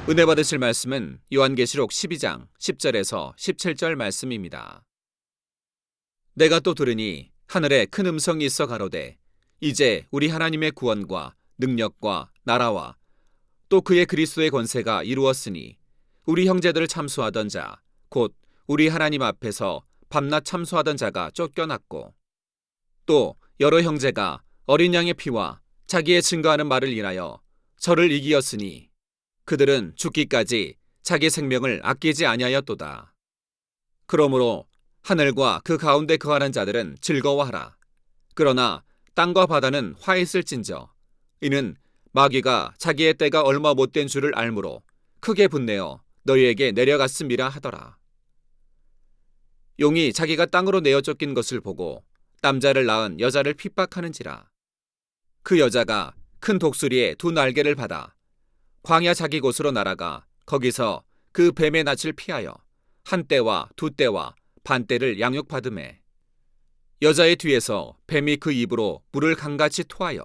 은혜 받으실 말씀은 요한계시록 12장 10절에서 17절 말씀입니다. 내가 또 들으니 하늘에 큰 음성이 있어 가로되 이제 우리 하나님의 구원과 능력과 나라와 또 그의 그리스도의 권세가 이루었으니 우리 형제들을 참수하던 자 곧 우리 하나님 앞에서 밤낮 참수하던 자가 쫓겨났고 또 여러 형제가 어린 양의 피와 자기의 증거하는 말을 인하여 저를 이기었으니 그들은 죽기까지 자기 생명을 아끼지 아니하였도다. 그러므로 하늘과 그 가운데 거하는 자들은 즐거워하라. 그러나 땅과 바다는 화했을진저 이는 마귀가 자기의 때가 얼마 못된 줄을 알므로 크게 분내어 너희에게 내려갔음이라 하더라. 용이 자기가 땅으로 내어 쫓긴 것을 보고 남자를 낳은 여자를 핍박하는지라. 그 여자가 큰 독수리의 두 날개를 받아 광야 자기 곳으로 날아가 거기서 그 뱀의 낯을 피하여 한 떼와 두 떼와 반 떼를 양육받으매 여자의 뒤에서 뱀이 그 입으로 물을 강같이 토하여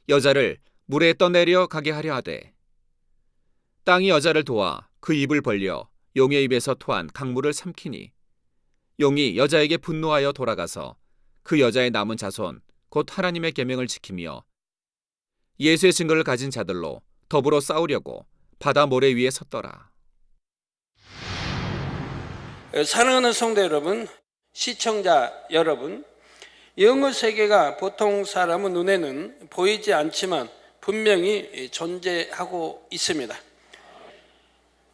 여자를 물에 떠내려 가게 하려 하되 땅이 여자를 도와 그 입을 벌려 용의 입에서 토한 강물을 삼키니 용이 여자에게 분노하여 돌아가서 그 여자의 남은 자손 곧 하나님의 계명을 지키며 예수의 증거를 가진 자들로 더불어 싸우려고 바다 모래 위에 섰더라. 사랑하는 성도 여러분, 시청자 여러분, 영의 세계가 보통 사람의 눈에는 보이지 않지만 분명히 존재하고 있습니다.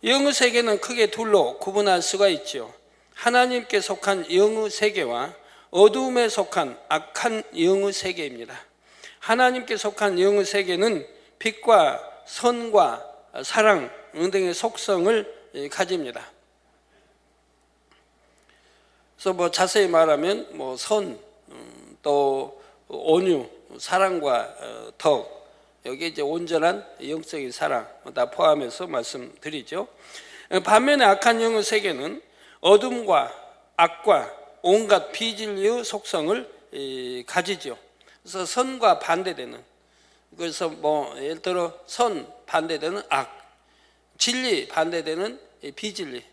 영의 세계는 크게 둘로 구분할 수가 있죠. 하나님께 속한 영의 세계와 어두움에 속한 악한 영의 세계입니다. 하나님께 속한 영의 세계는 빛과 선과 사랑 등의 속성을 가집니다. 그래서 자세히 말하면 선, 또 온유, 사랑과 덕, 여기 이제 온전한 영적인 사랑 다 포함해서 말씀드리죠. 반면에 악한 영의 세계는 어둠과 악과 온갖 비진리의 속성을 가지죠. 그래서 선과 반대되는, 그래서 예를 들어 선 반대되는 악, 진리 반대되는 비진리,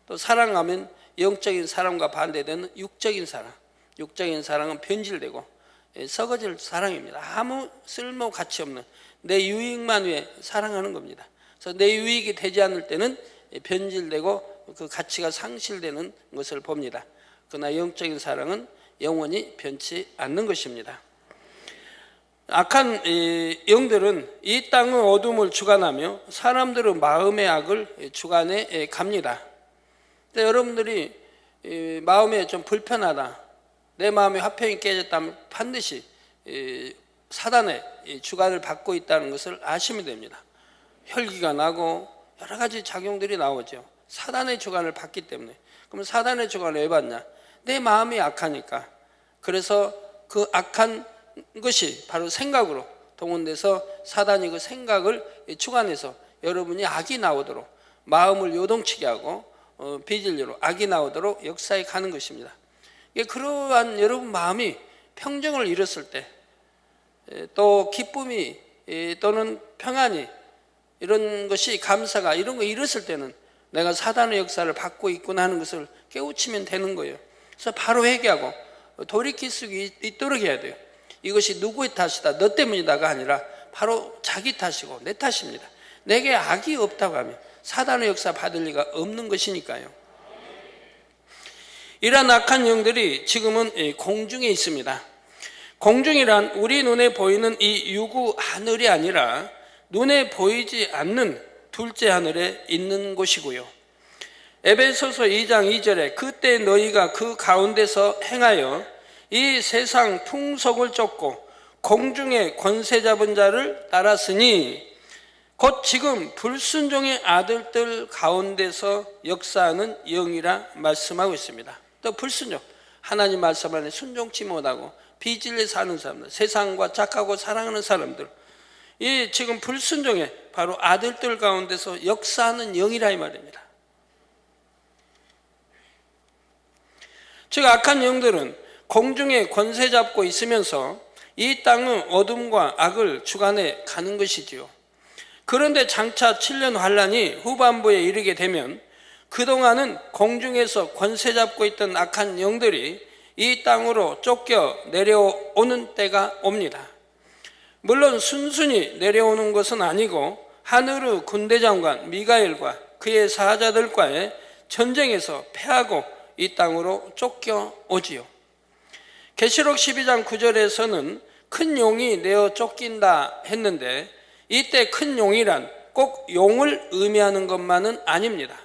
또 사랑하면 영적인 사랑과 반대되는 육적인 사랑. 육적인 사랑은 변질되고 썩어질 사랑입니다. 아무 쓸모 가치 없는 내 유익만 위해 사랑하는 겁니다. 그래서 내 유익이 되지 않을 때는 변질되고 그 가치가 상실되는 것을 봅니다. 그러나 영적인 사랑은 영원히 변치 않는 것입니다. 악한 영들은 이 땅의 어둠을 주관하며 사람들의 마음의 악을 주관해 갑니다. 근데 여러분들이 마음에 좀 불편하다, 내 마음의 화평이 깨졌다면 반드시 사단의 주관을 받고 있다는 것을 아시면 됩니다. 혈기가 나고 여러 가지 작용들이 나오죠. 사단의 주관을 받기 때문에. 그럼 사단의 주관을 왜 받냐? 내 마음이 악하니까. 그래서 그 악한 것이 바로 생각으로 동원돼서 사단이 그 생각을 주관해서 여러분이 악이 나오도록 마음을 요동치게 하고 비진리로 악이 나오도록 역사에 가는 것입니다. 그러한 여러분 마음이 평정을 잃었을 때, 또 기쁨이 또는 평안이, 이런 것이 감사가 이런 거 잃었을 때는 내가 사단의 역사를 받고 있구나 하는 것을 깨우치면 되는 거예요. 그래서 바로 회개하고 돌이킬 수 있도록 해야 돼요. 이것이 누구의 탓이다, 너 때문이다가 아니라 바로 자기 탓이고 내 탓입니다. 내게 악이 없다고 하면 사단의 역사 받을 리가 없는 것이니까요. 이러한 악한 영들이 지금은 공중에 있습니다. 공중이란 우리 눈에 보이는 이 유구 하늘이 아니라 눈에 보이지 않는 둘째 하늘에 있는 곳이고요. 에베소서 2장 2절에 그때 너희가 그 가운데서 행하여 이 세상 풍속을 쫓고 공중의 권세 잡은 자를 따랐으니 곧 지금 불순종의 아들들 가운데서 역사하는 영이라 말씀하고 있습니다. 또 불순종, 하나님 말씀 안에 순종치 못하고 비진리 사는 사람들, 세상과 착하고 사랑하는 사람들, 이 지금 불순종에 바로 아들들 가운데서 역사하는 영이라 이 말입니다. 즉 악한 영들은 공중에 권세 잡고 있으면서 이 땅의 어둠과 악을 주관해 가는 것이지요. 그런데 장차 7년 환란이 후반부에 이르게 되면 그동안은 공중에서 권세 잡고 있던 악한 영들이 이 땅으로 쫓겨 내려오는 때가 옵니다. 물론 순순히 내려오는 것은 아니고 하늘의 군대장관 미가엘과 그의 사자들과의 전쟁에서 패하고 이 땅으로 쫓겨오지요. 계시록 12장 9절에서는 큰 용이 내어 쫓긴다 했는데 이때 큰 용이란 꼭 용을 의미하는 것만은 아닙니다.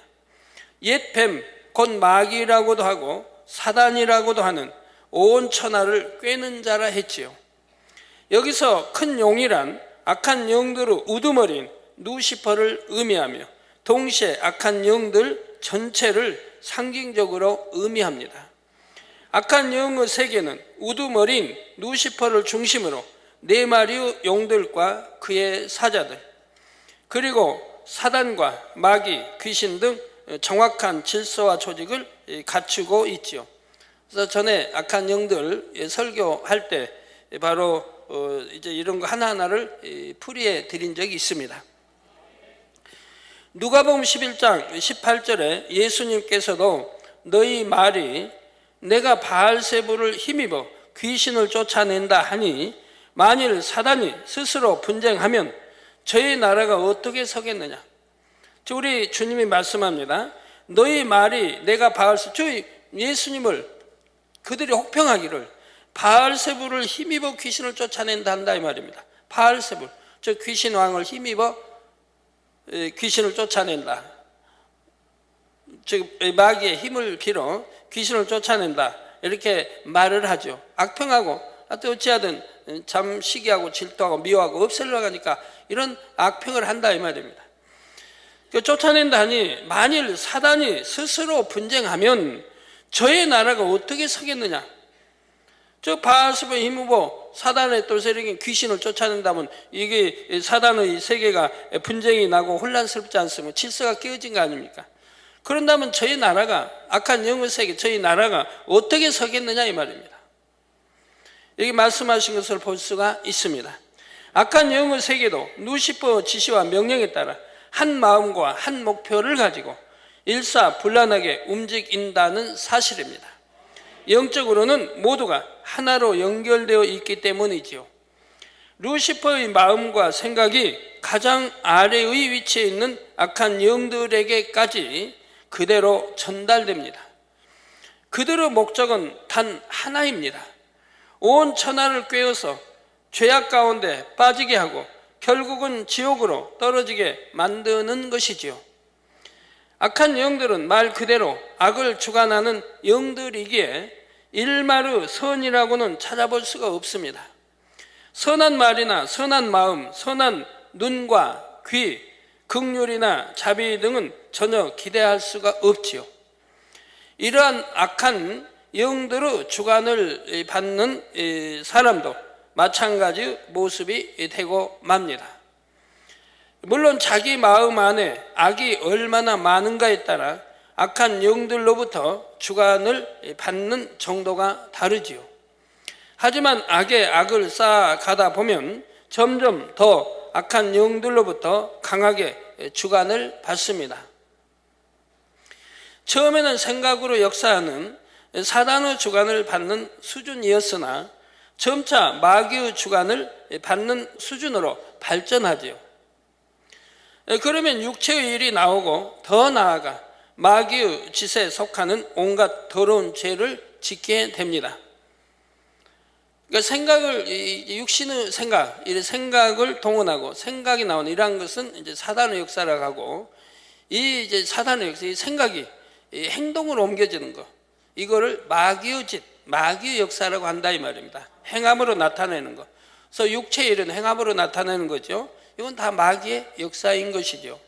옛 뱀, 곧 마귀라고도 하고 사단이라고도 하는 온 천하를 꿰는 자라 했지요. 여기서 큰 용이란 악한 영들의 우두머리인 루시퍼를 의미하며 동시에 악한 영들 전체를 상징적으로 의미합니다. 악한 영의 세계는 우두머리인 루시퍼를 중심으로 네 마리의 용들과 그의 사자들, 그리고 사단과 마귀, 귀신 등 정확한 질서와 조직을 갖추고 있지요. 그래서 전에 악한 영들 설교할 때 바로 이제 이런 거 하나하나를 풀이해 드린 적이 있습니다. 누가복음 11장 18절에 예수님께서도 너희 말이 내가 바알세부를 힘입어 귀신을 쫓아낸다 하니 만일 사단이 스스로 분쟁하면 저희 나라가 어떻게 서겠느냐. 우리 주님이 말씀합니다. 너희 말이 내가 저희 예수님을 그들이 혹평하기를 바알세부를 힘입어 귀신을 쫓아낸다 한다 이 말입니다. 바알세부, 저 귀신 왕을 힘입어 귀신을 쫓아낸다. 즉 마귀의 힘을 빌어 귀신을 쫓아낸다 이렇게 말을 하죠. 악평하고 어찌하든 참 시기하고 질투하고 미워하고 없애려고 하니까 이런 악평을 한다 이 말입니다. 쫓아낸다니 만일 사단이 스스로 분쟁하면 저의 나라가 어떻게 서겠느냐. 저 바알세부에 힘입어 사단의 또 세력인 귀신을 쫓아낸다면 이게 사단의 세계가 분쟁이 나고 혼란스럽지 않습니까? 질서가 깨어진 거 아닙니까? 그런다면 저희 나라가 악한 영의 세계 저희 나라가 어떻게 서겠느냐 이 말입니다. 여기 말씀하신 것을 볼 수가 있습니다. 악한 영의 세계도 루시퍼 지시와 명령에 따라 한 마음과 한 목표를 가지고 일사불란하게 움직인다는 사실입니다. 영적으로는 모두가 하나로 연결되어 있기 때문이지요. 루시퍼의 마음과 생각이 가장 아래의 위치에 있는 악한 영들에게까지 그대로 전달됩니다. 그들의 목적은 단 하나입니다. 온 천하를 꿰어서 죄악 가운데 빠지게 하고 결국은 지옥으로 떨어지게 만드는 것이지요. 악한 영들은 말 그대로 악을 주관하는 영들이기에 일말의 선이라고는 찾아볼 수가 없습니다. 선한 말이나 선한 마음, 선한 눈과 귀, 긍휼이나 자비 등은 전혀 기대할 수가 없지요. 이러한 악한 영들의 주관을 받는 사람도 마찬가지 모습이 되고 맙니다. 물론 자기 마음 안에 악이 얼마나 많은가에 따라 악한 영들로부터 주관을 받는 정도가 다르지요. 하지만 악에 악을 쌓아가다 보면 점점 더 악한 영들로부터 강하게 주관을 받습니다. 처음에는 생각으로 역사하는 사단의 주관을 받는 수준이었으나 점차 마귀의 주관을 받는 수준으로 발전하지요. 그러면 육체의 일이 나오고 더 나아가 마귀의 짓에 속하는 온갖 더러운 죄를 짓게 됩니다. 그러니까 생각을 육신의 생각, 이 생각을 동원하고 생각이 나오는 이러한 것은 이제 사단의 역사라고 하고 이 이제 사단의 역사, 이 생각이 이 행동으로 옮겨지는 것, 이거를 마귀의 짓, 마귀의 역사라고 한다 이 말입니다. 행함으로 나타내는 것. 그래서 육체의 일은 행함으로 나타내는 거죠. 이건 다 마귀의 역사인 것이죠.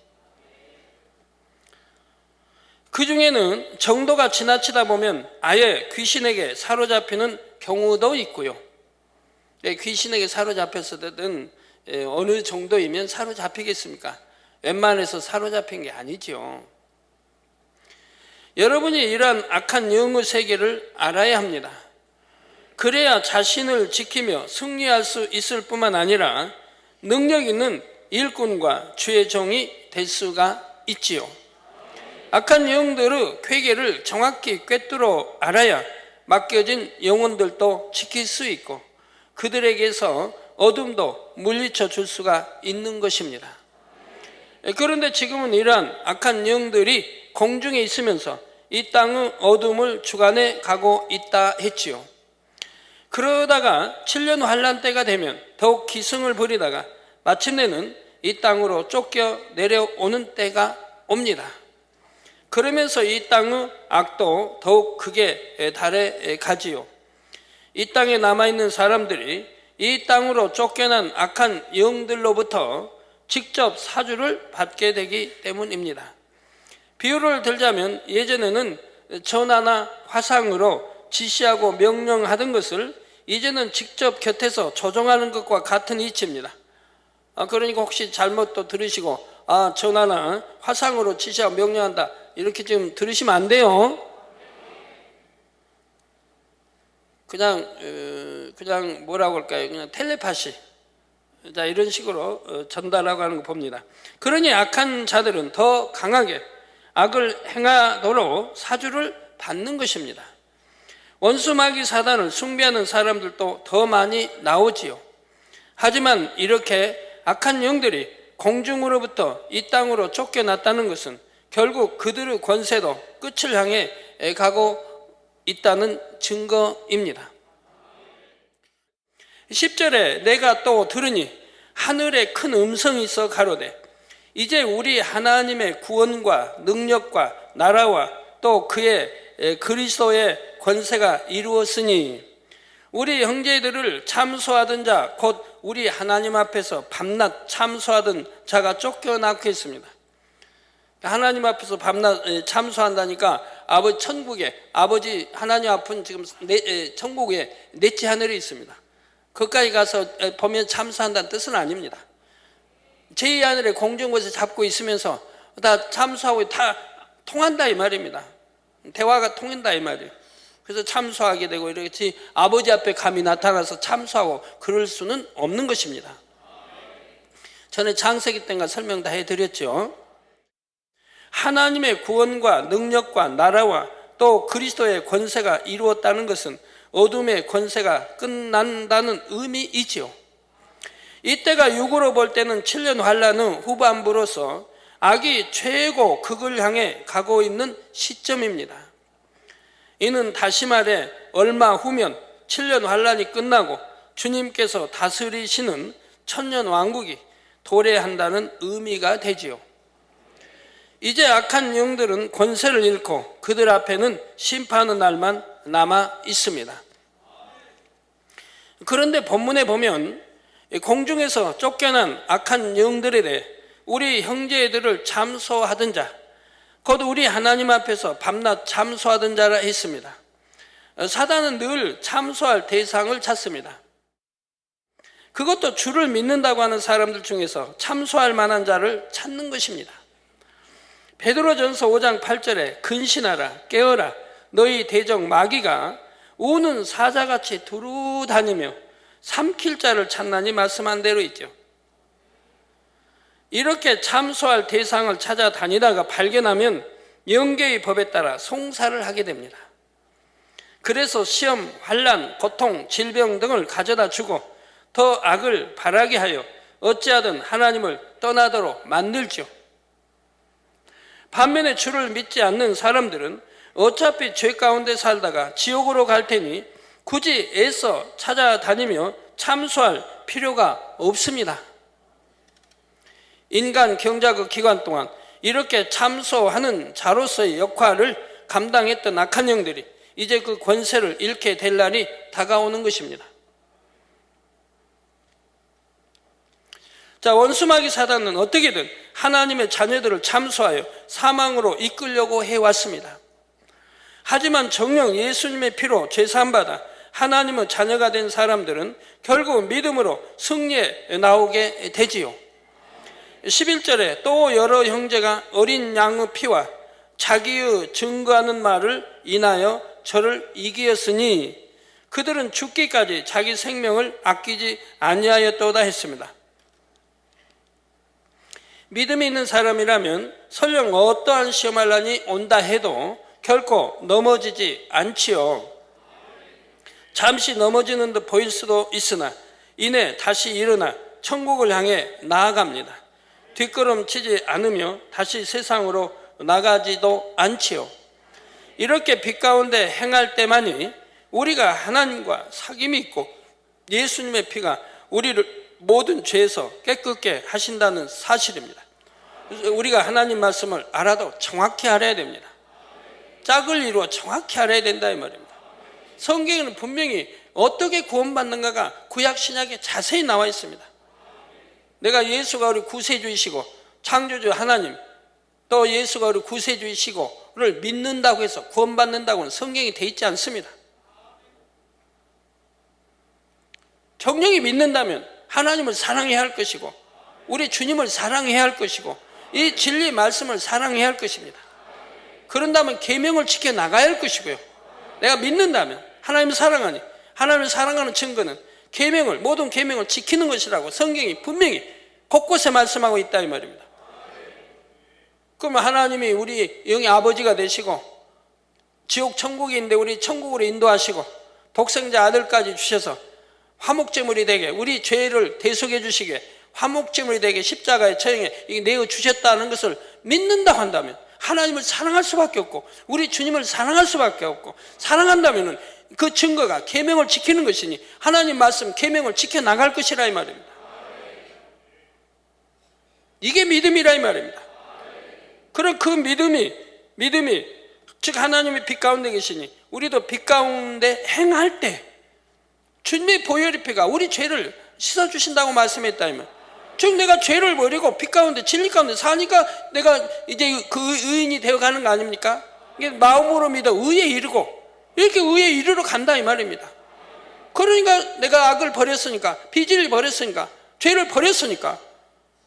그 중에는 정도가 지나치다 보면 아예 귀신에게 사로잡히는 경우도 있고요. 귀신에게 사로잡혔을 때는 어느 정도이면 사로잡히겠습니까? 웬만해서 사로잡힌 게 아니죠. 여러분이 이러한 악한 영의 세계를 알아야 합니다. 그래야 자신을 지키며 승리할 수 있을 뿐만 아니라 능력 있는 일꾼과 주의 종이 될 수가 있지요. 악한 영들의 궤계를 정확히 꿰뚫어 알아야 맡겨진 영혼들도 지킬 수 있고 그들에게서 어둠도 물리쳐 줄 수가 있는 것입니다. 그런데 지금은 이러한 악한 영들이 공중에 있으면서 이 땅의 어둠을 주관해 가고 있다 했지요. 그러다가 7년 환란 때가 되면 더욱 기승을 부리다가 마침내는 이 땅으로 쫓겨 내려오는 때가 옵니다. 그러면서 이 땅의 악도 더욱 크게 달해 가지요. 이 땅에 남아있는 사람들이 이 땅으로 쫓겨난 악한 영들로부터 직접 사주를 받게 되기 때문입니다. 비유를 들자면 예전에는 전화나 화상으로 지시하고 명령하던 것을 이제는 직접 곁에서 조종하는 것과 같은 이치입니다. 그러니까 혹시 잘못 또 들으시고 전화나 화상으로 지시하고 명령한다 이렇게 지금 들으시면 안 돼요. 그냥 뭐라고 할까요? 그냥 텔레파시. 자, 이런 식으로 전달하고 하는 거 봅니다. 그러니 악한 자들은 더 강하게 악을 행하도록 사주를 받는 것입니다. 원수 마귀 사단을 숭배하는 사람들도 더 많이 나오지요. 하지만 이렇게 악한 영들이 공중으로부터 이 땅으로 쫓겨났다는 것은 결국 그들의 권세도 끝을 향해 가고 있다는 증거입니다. 10절에 내가 또 들으니 하늘에 큰 음성이 있어 가로되 이제 우리 하나님의 구원과 능력과 나라와 또 그의 그리스도의 권세가 이루었으니 우리 형제들을 참소하던 자 곧 우리 하나님 앞에서 밤낮 참소하던 자가 쫓겨나게 했습니다. 하나님 앞에서 밤낮 참소한다니까 천국에 아버지 하나님 앞은 지금 천국에 넷째 하늘에 있습니다. 거기까지 가서 보면 참소한다는 뜻은 아닙니다. 제2하늘에 공중곳에 잡고 있으면서 다 참소하고 다 통한다 이 말입니다. 대화가 통한다 이 말이에요. 그래서 참소하게 되고 이렇게 아버지 앞에 감히 나타나서 참소하고 그럴 수는 없는 것입니다. 전에 창세기 때인가 설명 다 해드렸죠. 하나님의 구원과 능력과 나라와 또 그리스도의 권세가 이루었다는 것은 어둠의 권세가 끝난다는 의미이지요. 이때가 육으로 볼 때는 7년 환란의 후반부로서 악이 최고 극을 향해 가고 있는 시점입니다. 이는 다시 말해 얼마 후면 7년 환란이 끝나고 주님께서 다스리시는 천년 왕국이 도래한다는 의미가 되지요. 이제 악한 영들은 권세를 잃고 그들 앞에는 심판의 날만 남아 있습니다. 그런데 본문에 보면 공중에서 쫓겨난 악한 영들에 대해 우리 형제들을 참소하던 자, 곧 우리 하나님 앞에서 밤낮 참소하던 자라 했습니다. 사단은 늘 참소할 대상을 찾습니다. 그것도 주를 믿는다고 하는 사람들 중에서 참소할 만한 자를 찾는 것입니다. 베드로전서 5장 8절에 근신하라 깨어라 너희 대적 마귀가 우는 사자같이 두루 다니며 삼킬 자를 찾나니 말씀한 대로 있죠. 이렇게 참소할 대상을 찾아다니다가 발견하면 영계의 법에 따라 송사를 하게 됩니다. 그래서 시험, 환난, 고통, 질병 등을 가져다 주고 더 악을 바라게 하여 어찌하든 하나님을 떠나도록 만들죠. 반면에 주를 믿지 않는 사람들은 어차피 죄 가운데 살다가 지옥으로 갈 테니 굳이 애써 찾아다니며 참소할 필요가 없습니다. 인간 경작의 기간 동안 이렇게 참소하는 자로서의 역할을 감당했던 악한 영들이 이제 그 권세를 잃게 될 날이 다가오는 것입니다. 자, 원수마귀 사단은 어떻게든 하나님의 자녀들을 참수하여 사망으로 이끌려고 해왔습니다. 하지만 정녕 예수님의 피로 죄사함받아 하나님의 자녀가 된 사람들은 결국 믿음으로 승리에 나오게 되지요. 11절에 또 여러 형제가 어린 양의 피와 자기의 증거하는 말을 인하여 저를 이기었으니 그들은 죽기까지 자기 생명을 아끼지 아니하였도다 했습니다. 믿음이 있는 사람이라면 설령 어떠한 시험환란이 온다 해도 결코 넘어지지 않지요. 잠시 넘어지는 듯 보일 수도 있으나 이내 다시 일어나 천국을 향해 나아갑니다. 뒷걸음치지 않으며 다시 세상으로 나가지도 않지요. 이렇게 빛 가운데 행할 때만이 우리가 하나님과 사귐이 있고 예수님의 피가 우리를 모든 죄에서 깨끗게 하신다는 사실입니다. 우리가 하나님 말씀을 알아도 정확히 알아야 됩니다. 짝을 이루어 정확히 알아야 된다 이 말입니다. 성경에는 분명히 어떻게 구원받는가가 구약 신약에 자세히 나와 있습니다. 내가 예수가 우리 구세주이시고 창조주 하나님, 또 예수가 우리 구세주이시고를 믿는다고 해서 구원받는다고는 성경이 돼 있지 않습니다. 정령이 믿는다면 하나님을 사랑해야 할 것이고 우리 주님을 사랑해야 할 것이고 이 진리 말씀을 사랑해야 할 것입니다. 그런다면 계명을 지켜 나가야 할 것이고요. 내가 믿는다면 하나님을 사랑하니 하나님을 사랑하는 증거는 계명을, 모든 계명을 지키는 것이라고 성경이 분명히 곳곳에 말씀하고 있다 이 말입니다. 그러면 하나님이 우리 영의 아버지가 되시고 지옥 천국이 있는데 우리 천국으로 인도하시고 독생자 아들까지 주셔서 화목제물이 되게 우리 죄를 대속해 주시게 화목제물이 되게 십자가의 처형에 내어 주셨다는 것을 믿는다고 한다면 하나님을 사랑할 수밖에 없고 우리 주님을 사랑할 수밖에 없고 사랑한다면 그 증거가 계명을 지키는 것이니 하나님 말씀 계명을 지켜나갈 것이라 이 말입니다. 이게 믿음이라 이 말입니다. 그럼 그 믿음이 즉 하나님의 빛 가운데 계시니 우리도 빛 가운데 행할 때 주님의 보혈의 피가 우리 죄를 씻어주신다고 말씀했다면 즉 내가 죄를 버리고 빛 가운데 진리 가운데 사니까 내가 이제 그 의인이 되어가는 거 아닙니까? 이게 마음으로 믿어 의에 이르고 이렇게 의에 이르러 간다 이 말입니다. 그러니까 내가 악을 버렸으니까 비질을 버렸으니까 죄를 버렸으니까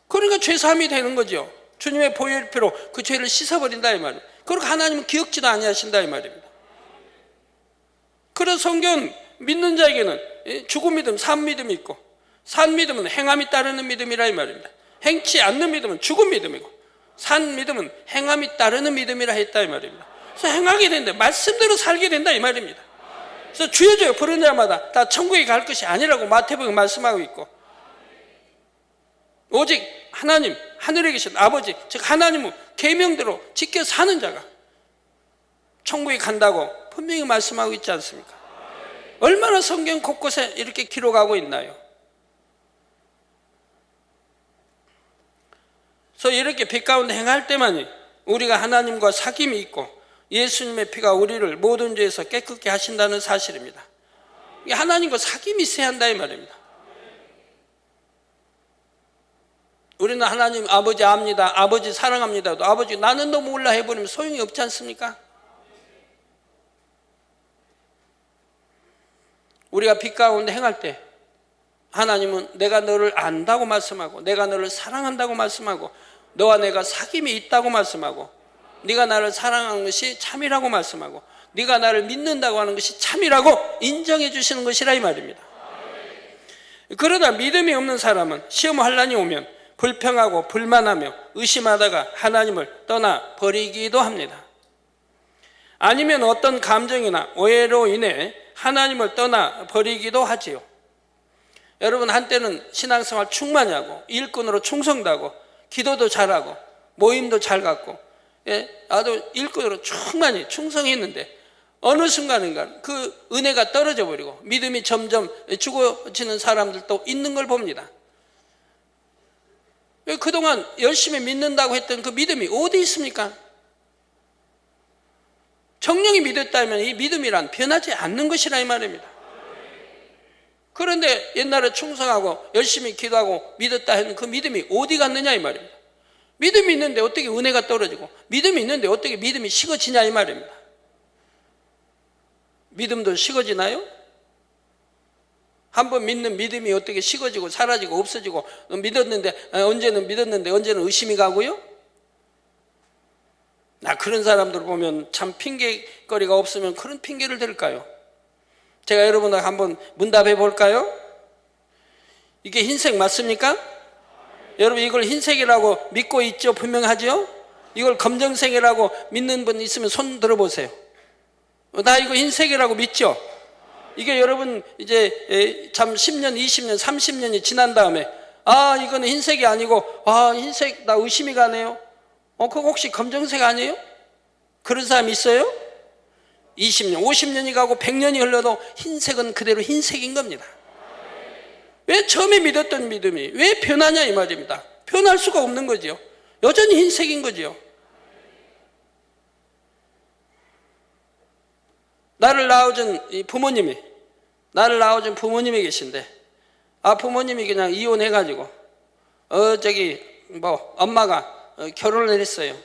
그러니까 죄사함이 되는 거죠. 주님의 보혈의 피로 그 죄를 씻어버린다 이 말이에요. 그리고 하나님은 기억지도 아니하신다 이 말입니다. 그래서 성경 믿는 자에게는 죽은 믿음, 산 믿음이 있고 산 믿음은 행함이 따르는 믿음이라 이 말입니다. 행치 않는 믿음은 죽은 믿음이고 산 믿음은 행함이 따르는 믿음이라 했다 이 말입니다. 그래서 행하게 된다, 말씀대로 살게 된다 이 말입니다. 그래서 주여 주여 부르는 자마다 다 천국에 갈 것이 아니라고 마태복음 말씀하고 있고 오직 하나님 하늘에 계신 아버지 즉 하나님은 계명대로 지켜 사는 자가 천국에 간다고 분명히 말씀하고 있지 않습니까? 얼마나 성경 곳곳에 이렇게 기록하고 있나요? 그래서 이렇게 빛 가운데 행할 때만이 우리가 하나님과 사귐이 있고 예수님의 피가 우리를 모든 죄에서 깨끗게 하신다는 사실입니다. 하나님과 사귐이 있어야 한다 이 말입니다. 우리는 하나님 아버지 압니다, 아버지 사랑합니다도 아버지 나는 너 몰라 해버리면 소용이 없지 않습니까? 우리가 빛 가운데 행할 때 하나님은 내가 너를 안다고 말씀하고 내가 너를 사랑한다고 말씀하고 너와 내가 사귐이 있다고 말씀하고 네가 나를 사랑하는 것이 참이라고 말씀하고 네가 나를 믿는다고 하는 것이 참이라고 인정해 주시는 것이라 이 말입니다. 그러나 믿음이 없는 사람은 시험 환란이 오면 불평하고 불만하며 의심하다가 하나님을 떠나 버리기도 합니다. 아니면 어떤 감정이나 오해로 인해 하나님을 떠나 버리기도 하지요. 여러분 한때는 신앙생활 충만히 하고 일꾼으로 충성도 하고 기도도 잘하고 모임도 잘 갖고 나도 일꾼으로 충만히 충성했는데 어느 순간인가 그 은혜가 떨어져 버리고 믿음이 점점 죽어지는 사람들도 있는 걸 봅니다. 그동안 열심히 믿는다고 했던 그 믿음이 어디 있습니까? 정령이 믿었다면 이 믿음이란 변하지 않는 것이라 이 말입니다. 그런데 옛날에 충성하고 열심히 기도하고 믿었다 했는 그 믿음이 어디 갔느냐 이 말입니다. 믿음이 있는데 어떻게 은혜가 떨어지고, 믿음이 있는데 어떻게 믿음이 식어지냐 이 말입니다. 믿음도 식어지나요? 한번 믿는 믿음이 어떻게 식어지고 사라지고 없어지고, 믿었는데 언제는 의심이 가고요. 나 그런 사람들 보면 참 핑계거리가 없으면 그런 핑계를 댈까요? 제가 여러분하고 한번 문답해 볼까요? 이게 흰색 맞습니까? 여러분 이걸 흰색이라고 믿고 있죠? 분명하죠? 이걸 검정색이라고 믿는 분 있으면 손 들어보세요. 나 이거 흰색이라고 믿죠? 이게 여러분 이제 참 10년, 20년, 30년이 지난 다음에 이거는 흰색이 아니고 흰색 나 의심이 가네요. 그거 혹시 검정색 아니에요? 그런 사람 있어요? 20년, 50년이 가고 100년이 흘러도 흰색은 그대로 흰색인 겁니다. 왜 처음에 믿었던 믿음이 왜 변하냐 이 말입니다. 변할 수가 없는 거죠. 여전히 흰색인 거죠. 나를 낳아준 부모님이 계신데, 부모님이 그냥 이혼해가지고 엄마가 결혼을 했어요.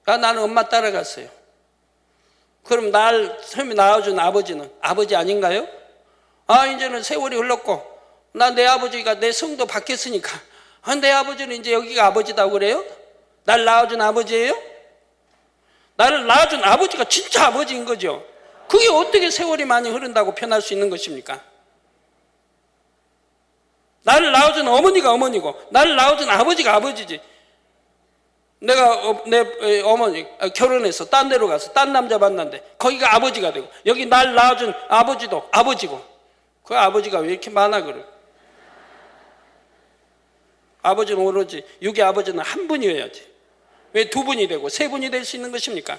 나는 엄마 따라갔어요. 그럼 날 처음에 낳아준 아버지는 아버지 아닌가요? 이제는 세월이 흘렀고 내 아버지가 내 성도 바뀌었으니까 내 아버지는 이제 여기가 아버지다고 그래요? 날 낳아준 아버지예요? 나를 낳아준 아버지가 진짜 아버지인 거죠. 그게 어떻게 세월이 많이 흐른다고 변할 수 있는 것입니까? 나를 낳아준 어머니가 어머니고 나를 낳아준 아버지가 아버지지. 내가 내 어머니 결혼해서 딴 데로 가서 딴 남자 만났는데 거기가 아버지가 되고, 여기 날 낳아준 아버지도 아버지고, 그 아버지가 왜 이렇게 많아 그래? 아버지는 오로지 육의 아버지는 한 분이어야지 왜 두 분이 되고 세 분이 될 수 있는 것입니까?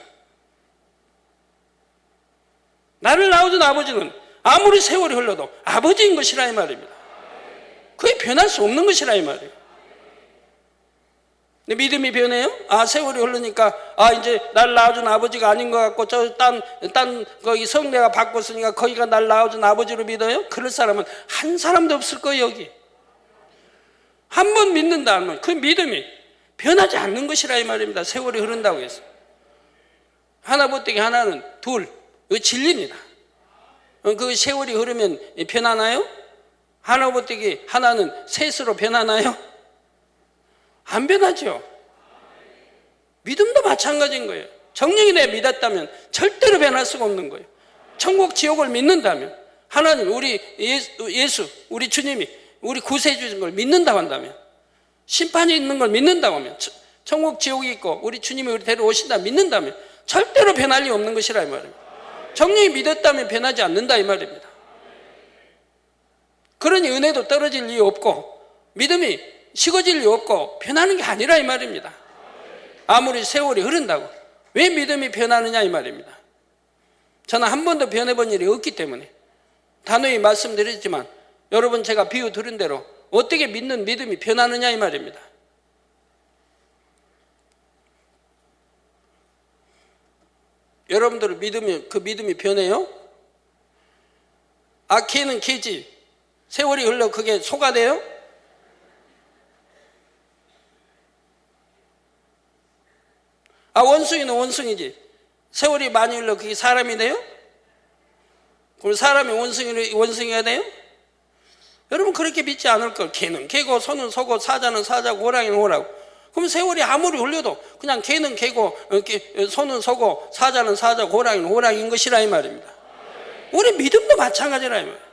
나를 낳아준 아버지는 아무리 세월이 흘러도 아버지인 것이라 이 말입니다. 그게 변할 수 없는 것이라 이 말이에요. 근데 믿음이 변해요? 세월이 흐르니까 이제 날 낳아준 아버지가 아닌 것 같고 딴 거기 성내가 바꿨으니까 거기가 날 낳아준 아버지로 믿어요? 그럴 사람은 한 사람도 없을 거예요. 여기 한 번 믿는다 하면 그 믿음이 변하지 않는 것이라 이 말입니다. 세월이 흐른다고 해서 하나 보태기 하나는 둘, 이거 진리입니다. 그 세월이 흐르면 변하나요? 하나 보태기 하나는 셋으로 변하나요? 안 변하죠. 믿음도 마찬가지인 거예요. 정령이 내 믿었다면 절대로 변할 수가 없는 거예요. 천국 지옥을 믿는다면, 하나님 우리 예수 우리 주님이 우리 구세주신 걸 믿는다고 한다면, 심판이 있는 걸 믿는다고 하면, 천국 지옥이 있고 우리 주님이 우리 데려오신다 믿는다면 절대로 변할 리 없는 것이라 이 말입니다. 정령이 믿었다면 변하지 않는다 이 말입니다. 그러니 은혜도 떨어질 리 없고 믿음이 식어질 리 없고 변하는 게 아니라 이 말입니다. 아무리 세월이 흐른다고 왜 믿음이 변하느냐 이 말입니다. 저는 한 번도 변해본 일이 없기 때문에 단호히 말씀드리지만, 여러분 제가 비유 들은 대로 어떻게 믿는 믿음이 변하느냐 이 말입니다. 여러분들 그 믿음이 변해요? 개는 개지. 세월이 흘러 그게 소가 돼요? 원숭이는 원숭이지. 세월이 많이 흘러 그게 사람이 돼요? 그럼 사람이 원숭이가 돼요? 여러분 그렇게 믿지 않을 걸. 개는 개고 소는 소고 사자는 사자고 호랑이는 호라고. 그럼 세월이 아무리 흘려도 그냥 개는 개고 소는 소고 사자는 사자고 호랑이는 호랑이인 것이라 이 말입니다. 우리 믿음도 마찬가지라 이 말이에요.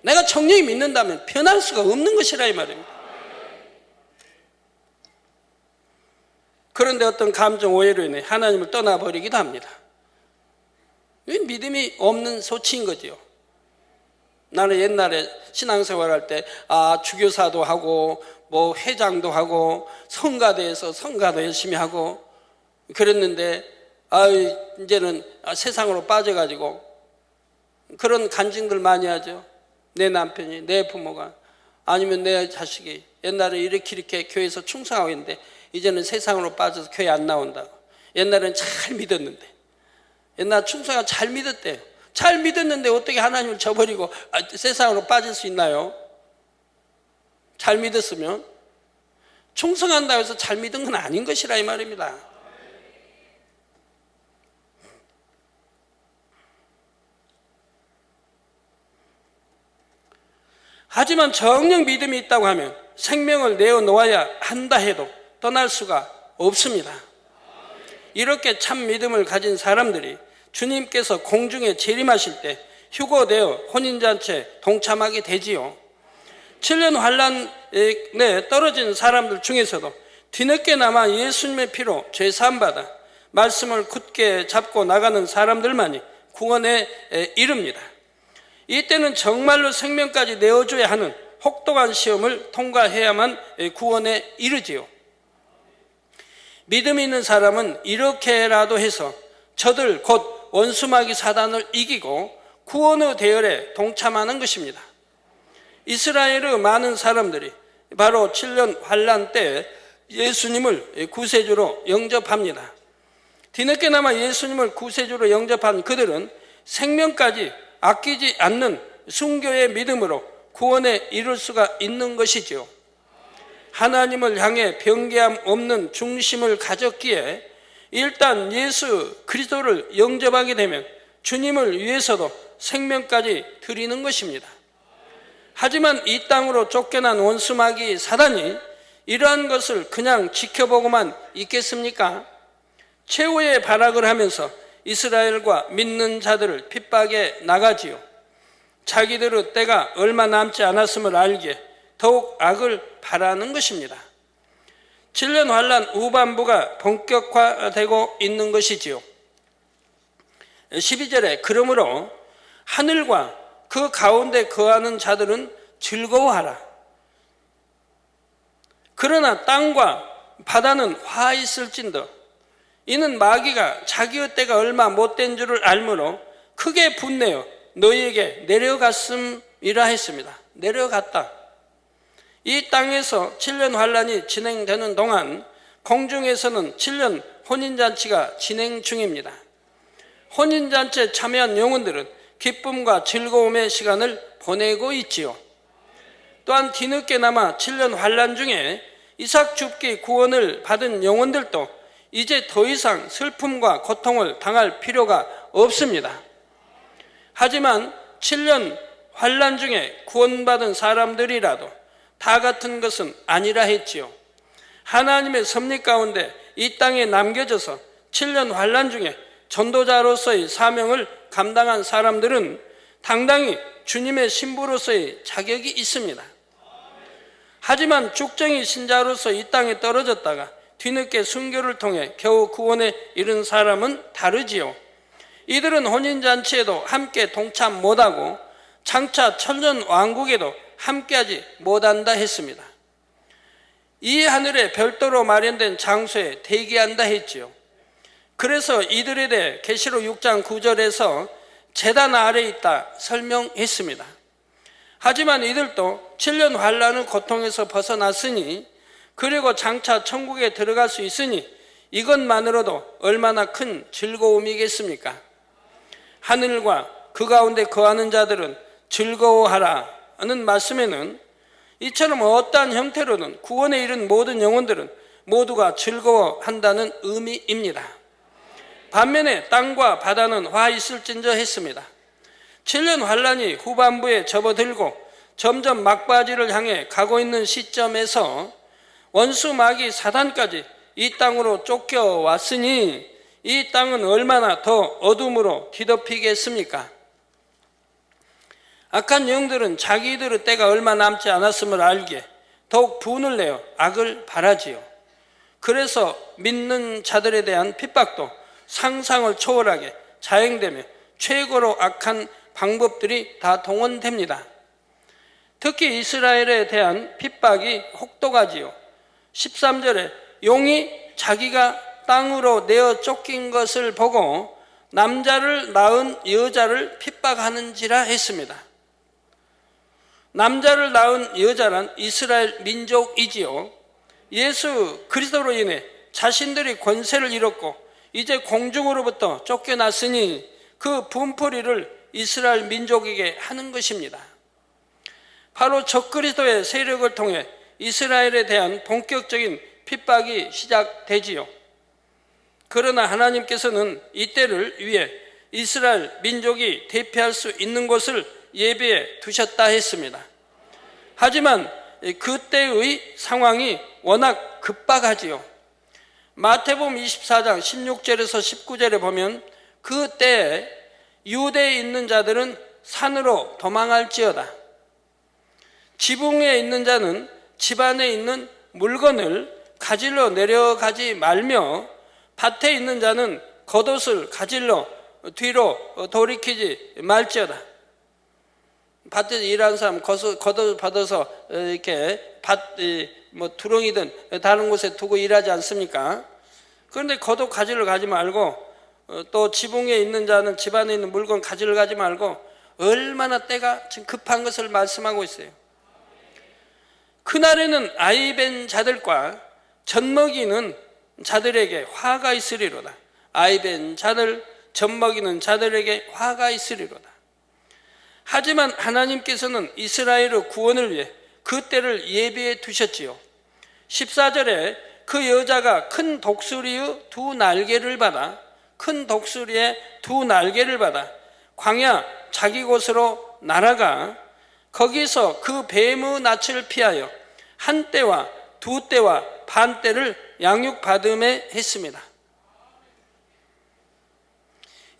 내가 정령히 믿는다면 변할 수가 없는 것이라 이 말입니다. 그런데 어떤 감정 오해로 인해 하나님을 떠나버리기도 합니다. 믿음이 없는 소치인 거죠. 나는 옛날에 신앙생활 할 때 주교사도 하고 회장도 하고 성가대에서 성가도 열심히 하고 그랬는데 이제는 세상으로 빠져가지고 그런 간증들 많이 하죠. 내 남편이, 내 부모가, 아니면 내 자식이 옛날에 이렇게 교회에서 충성하고 있는데 이제는 세상으로 빠져서 교회 안 나온다고. 옛날엔 잘 믿었는데, 옛날 충성하고 잘 믿었대요. 잘 믿었는데 어떻게 하나님을 저버리고 세상으로 빠질 수 있나요? 잘 믿었으면. 충성한다고 해서 잘 믿은 건 아닌 것이라 이 말입니다. 하지만 정녕 믿음이 있다고 하면 생명을 내어놓아야 한다 해도 떠날 수가 없습니다. 이렇게 참 믿음을 가진 사람들이 주님께서 공중에 재림하실 때 휴거되어 혼인잔치에 동참하게 되지요. 7년 환란에 떨어진 사람들 중에서도 뒤늦게나마 예수님의 피로 죄 사함받아 말씀을 굳게 잡고 나가는 사람들만이 구원에 이릅니다. 이때는 정말로 생명까지 내어줘야 하는 혹독한 시험을 통과해야만 구원에 이르지요. 믿음 있는 사람은 이렇게라도 해서 저들 곧 원수마귀 사단을 이기고 구원의 대열에 동참하는 것입니다. 이스라엘의 많은 사람들이 바로 7년 환란 때 예수님을 구세주로 영접합니다. 뒤늦게나마 예수님을 구세주로 영접한 그들은 생명까지 아끼지 않는 순교의 믿음으로 구원에 이룰 수가 있는 것이지요. 하나님을 향해 변개함 없는 중심을 가졌기에 일단 예수 그리스도를 영접하게 되면 주님을 위해서도 생명까지 드리는 것입니다. 하지만 이 땅으로 쫓겨난 원수마귀 사단이 이러한 것을 그냥 지켜보고만 있겠습니까? 최후의 발악을 하면서 이스라엘과 믿는 자들을 핍박해 나가지요. 자기들의 때가 얼마 남지 않았음을 알기에 더욱 악을 바라는 것입니다. 7년 환란 후반부가 본격화되고 있는 것이지요. 12절에 그러므로 하늘과 그 가운데 거하는 자들은 즐거워하라. 그러나 땅과 바다는 화 있을진더 이는 마귀가 자기의 때가 얼마 못된 줄을 알므로 크게 분내어 너희에게 내려갔음이라 했습니다. 내려갔다. 이 땅에서 7년 환란이 진행되는 동안 공중에서는 7년 혼인잔치가 진행 중입니다. 혼인잔치에 참여한 영혼들은 기쁨과 즐거움의 시간을 보내고 있지요. 또한 뒤늦게나마 7년 환란 중에 이삭 줍기 구원을 받은 영혼들도 이제 더 이상 슬픔과 고통을 당할 필요가 없습니다. 하지만 7년 환란 중에 구원받은 사람들이라도 다 같은 것은 아니라 했지요. 하나님의 섭리 가운데 이 땅에 남겨져서 7년 환란 중에 전도자로서의 사명을 감당한 사람들은 당당히 주님의 신부로서의 자격이 있습니다. 하지만 죽정이 신자로서 이 땅에 떨어졌다가 뒤늦게 순교를 통해 겨우 구원에 이른 사람은 다르지요. 이들은 혼인잔치에도 함께 동참 못하고 장차 천년 왕국에도 함께하지 못한다 했습니다. 이 하늘에 별도로 마련된 장소에 대기한다 했지요. 그래서 이들에 대해 계시록 6장 9절에서 제단 아래에 있다 설명했습니다. 하지만 이들도 7년 환란의 고통에서 벗어났으니 그리고 장차 천국에 들어갈 수 있으니 이것만으로도 얼마나 큰 즐거움이겠습니까? 하늘과 그 가운데 거하는 자들은 즐거워하라는 말씀에는 이처럼 어떠한 형태로든 구원에 이른 모든 영혼들은 모두가 즐거워한다는 의미입니다. 반면에 땅과 바다는 화 있을진저 했습니다. 7년 환란이 후반부에 접어들고 점점 막바지를 향해 가고 있는 시점에서 원수 마귀 사단까지 이 땅으로 쫓겨왔으니 이 땅은 얼마나 더 어둠으로 뒤덮이겠습니까? 악한 영들은 자기들의 때가 얼마 남지 않았음을 알기에 더욱 분을 내어 악을 바라지요. 그래서 믿는 자들에 대한 핍박도 상상을 초월하게 자행되며 최고로 악한 방법들이 다 동원됩니다. 특히 이스라엘에 대한 핍박이 혹독하지요. 13절에 용이 자기가 땅으로 내어 쫓긴 것을 보고 남자를 낳은 여자를 핍박하는지라 했습니다. 남자를 낳은 여자란 이스라엘 민족이지요. 예수 그리스도로 인해 자신들이 권세를 잃었고 이제 공중으로부터 쫓겨났으니 그 분풀이를 이스라엘 민족에게 하는 것입니다. 바로 적그리스도의 세력을 통해 이스라엘에 대한 본격적인 핍박이 시작되지요. 그러나 하나님께서는 이때를 위해 이스라엘 민족이 대피할 수 있는 곳을 예비해 두셨다 했습니다. 하지만 그때의 상황이 워낙 급박하지요. 마태복음 24장 16절에서 19절에 보면 그때에 유대에 있는 자들은 산으로 도망할지어다. 지붕 위에 있는 자는 집 안에 있는 물건을 가지러 내려가지 말며 밭에 있는 자는 겉옷을 가지러 뒤로 돌이키지 말지어다. 밭에서 일하는 사람 겉옷 받아서 이렇게 두렁이든 다른 곳에 두고 일하지 않습니까? 그런데 겉옷 가지러 가지 말고 또 지붕에 있는 자는 집 안에 있는 물건 가지러 가지 말고 얼마나 때가 지금 급한 것을 말씀하고 있어요. 그날에는 아이벤 자들과 젖먹이는 자들에게 화가 있으리로다. 아이벤 자들, 젖먹이는 자들에게 화가 있으리로다. 하지만 하나님께서는 이스라엘의 구원을 위해 그 때를 예비해 두셨지요. 14절에 그 여자가 큰 독수리의 두 날개를 받아 광야 자기 곳으로 날아가 거기서 그 뱀의 낯을 피하여 한 때와 두 때와 반 때를 양육받음에 했습니다.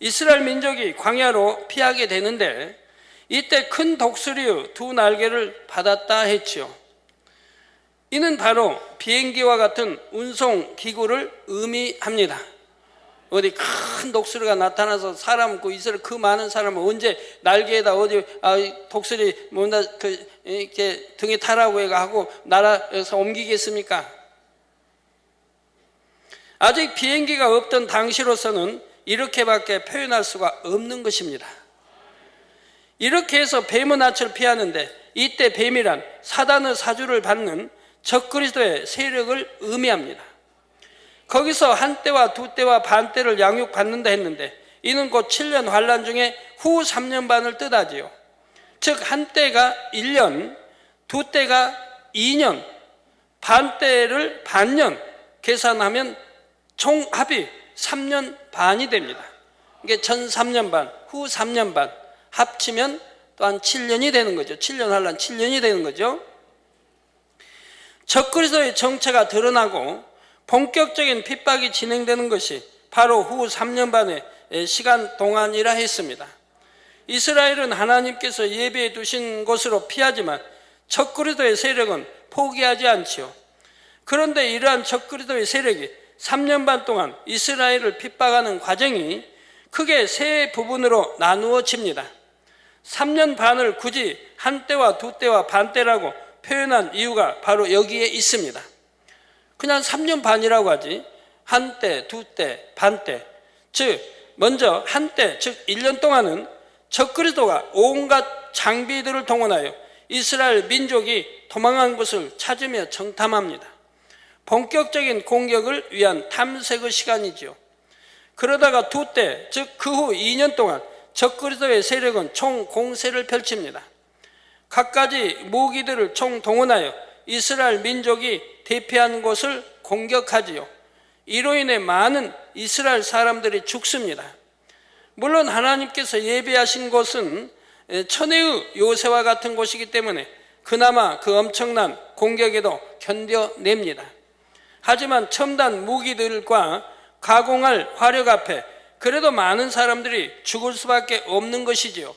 이스라엘 민족이 광야로 피하게 되는데 이때 큰 독수리의 두 날개를 받았다 했지요. 이는 바로 비행기와 같은 운송 기구를 의미합니다. 어디 큰 독수리가 나타나서 사람 이스라엘 그 많은 사람을 언제 날개에다 어디 독수리 뭔가 이렇게 등에 타라고 하고 나라에서 옮기겠습니까? 아직 비행기가 없던 당시로서는 이렇게밖에 표현할 수가 없는 것입니다. 이렇게 해서 뱀의 낯을 피하는데 이때 뱀이란 사단의 사주를 받는 적그리스도의 세력을 의미합니다. 거기서 한 때와 두 때와 반 때를 양육받는다 했는데 이는 곧 7년 환란 중에 후 3년 반을 뜻하지요. 즉 한 때가 1년, 두 때가 2년, 반 때를 반년 계산하면 총 합이 3년 반이 됩니다. 이게 전 3년 반, 후 3년 반 합치면 또한 7년이 되는 거죠. 7년 환란 7년이 되는 거죠. 적그리스도의 정체가 드러나고 본격적인 핍박이 진행되는 것이 바로 후 3년 반의 시간 동안이라 했습니다. 이스라엘은 하나님께서 예비해 두신 곳으로 피하지만 적그리스도의 세력은 포기하지 않지요. 그런데 이러한 적그리스도의 세력이 3년 반 동안 이스라엘을 핍박하는 과정이 크게 세 부분으로 나누어집니다. 3년 반을 굳이 한 때와 두 때와 반 때라고 표현한 이유가 바로 여기에 있습니다. 그냥 3년 반이라고 하지 한 때, 두 때, 반 때. 즉 먼저 한 때, 즉 1년 동안은 적그리스도가 온갖 장비들을 동원하여 이스라엘 민족이 도망한 곳을 찾으며 정탐합니다. 본격적인 공격을 위한 탐색의 시간이지요. 그러다가 두 때, 즉 그 후 2년 동안 적그리스도의 세력은 총 공세를 펼칩니다. 갖가지 무기들을 총 동원하여 이스라엘 민족이 대피한 곳을 공격하지요. 이로 인해 많은 이스라엘 사람들이 죽습니다. 물론 하나님께서 예비하신 곳은 천혜의 요새와 같은 곳이기 때문에 그나마 그 엄청난 공격에도 견뎌냅니다. 하지만 첨단 무기들과 가공할 화력 앞에 그래도 많은 사람들이 죽을 수밖에 없는 것이지요.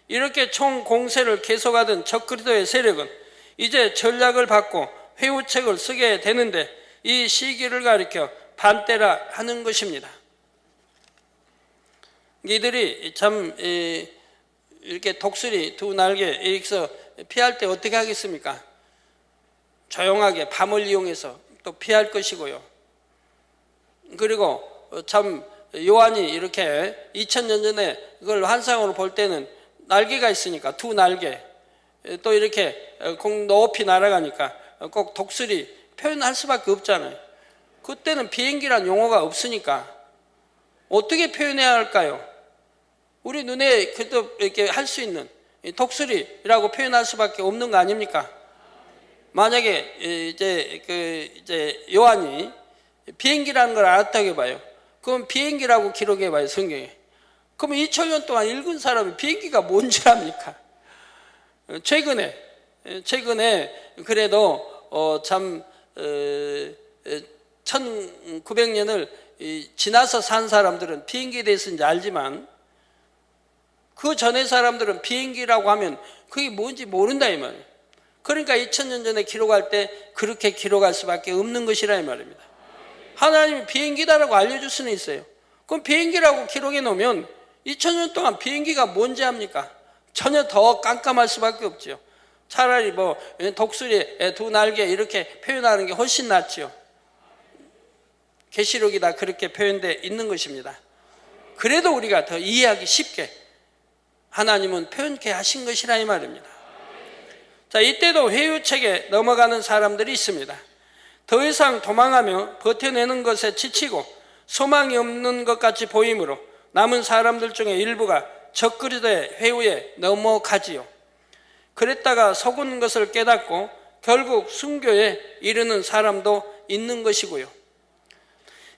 이렇게 총 공세를 계속하던 적그리스도의 세력은 이제 전략을 바꿔 회유책을 쓰게 되는데 이 시기를 가리켜 반때라 하는 것입니다. 이들이 참 이렇게 독수리 두 날개 이렇게 피할 때 어떻게 하겠습니까? 조용하게 밤을 이용해서 또 피할 것이고요. 그리고 참 요한이 이렇게 2000년 전에 그걸 환상으로 볼 때는 날개가 있으니까 두 날개 또 이렇게 높이 날아가니까 꼭 독수리 표현할 수밖에 없잖아요. 그때는 비행기란 용어가 없으니까 어떻게 표현해야 할까요? 우리 눈에 그래도 이렇게 할 수 있는 독수리라고 표현할 수밖에 없는 거 아닙니까? 만약에 이제 요한이 비행기라는 걸 알았다고 해봐요. 그럼 비행기라고 기록해봐요, 성경에. 그럼 2000년 동안 읽은 사람이 비행기가 뭔지 압니까? 최근에 그래도 참 1900년을 지나서 산 사람들은 비행기에 대해서 이제 알지만 그 전에 사람들은 비행기라고 하면 그게 뭔지 모른다 이 말이에요. 그러니까 2000년 전에 기록할 때 그렇게 기록할 수밖에 없는 것이라 이 말입니다. 하나님이 비행기다라고 알려줄 수는 있어요. 그럼 비행기라고 기록해 놓으면 2000년 동안 비행기가 뭔지 압니까? 전혀 더 깜깜할 수밖에 없죠. 차라리 뭐 독수리의 두 날개 이렇게 표현하는 게 훨씬 낫죠. 계시록이 다 그렇게 표현되어 있는 것입니다. 그래도 우리가 더 이해하기 쉽게 하나님은 표현케 하신 것이라 이 말입니다. 자, 이때도 회유책에 넘어가는 사람들이 있습니다. 더 이상 도망하며 버텨내는 것에 지치고 소망이 없는 것 같이 보이므로 남은 사람들 중에 일부가 적그리스도의 회유에 넘어가지요. 그랬다가 속은 것을 깨닫고 결국 순교에 이르는 사람도 있는 것이고요.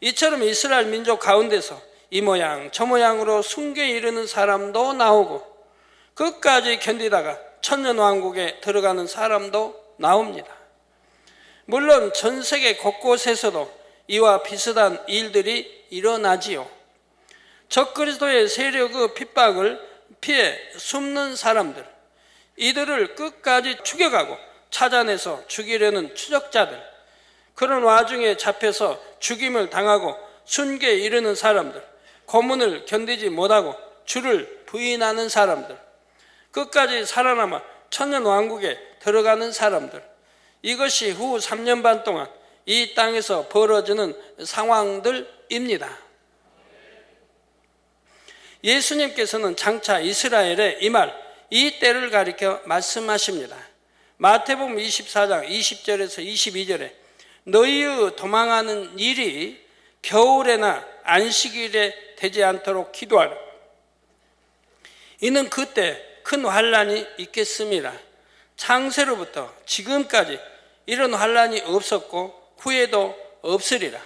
이처럼 이스라엘 민족 가운데서 이 모양 저 모양으로 순교에 이르는 사람도 나오고 끝까지 견디다가 천년왕국에 들어가는 사람도 나옵니다. 물론 전 세계 곳곳에서도 이와 비슷한 일들이 일어나지요. 적그리스도의 세력의 핍박을 피해 숨는 사람들, 이들을 끝까지 추격하고 찾아내서 죽이려는 추적자들, 그런 와중에 잡혀서 죽임을 당하고 순교에 이르는 사람들, 고문을 견디지 못하고 주를 부인하는 사람들, 끝까지 살아남아 천년왕국에 들어가는 사람들, 이것이 후 3년 반 동안 이 땅에서 벌어지는 상황들입니다. 예수님께서는 장차 이스라엘에 임할 이 때를 가리켜 말씀하십니다. 마태복음 24장 20절에서 22절에 너희의 도망하는 일이 겨울에나 안식일에 되지 않도록 기도하라. 이는 그때 큰 환난이 있겠습니다. 창세로부터 지금까지 이런 환난이 없었고 후에도 없으리라.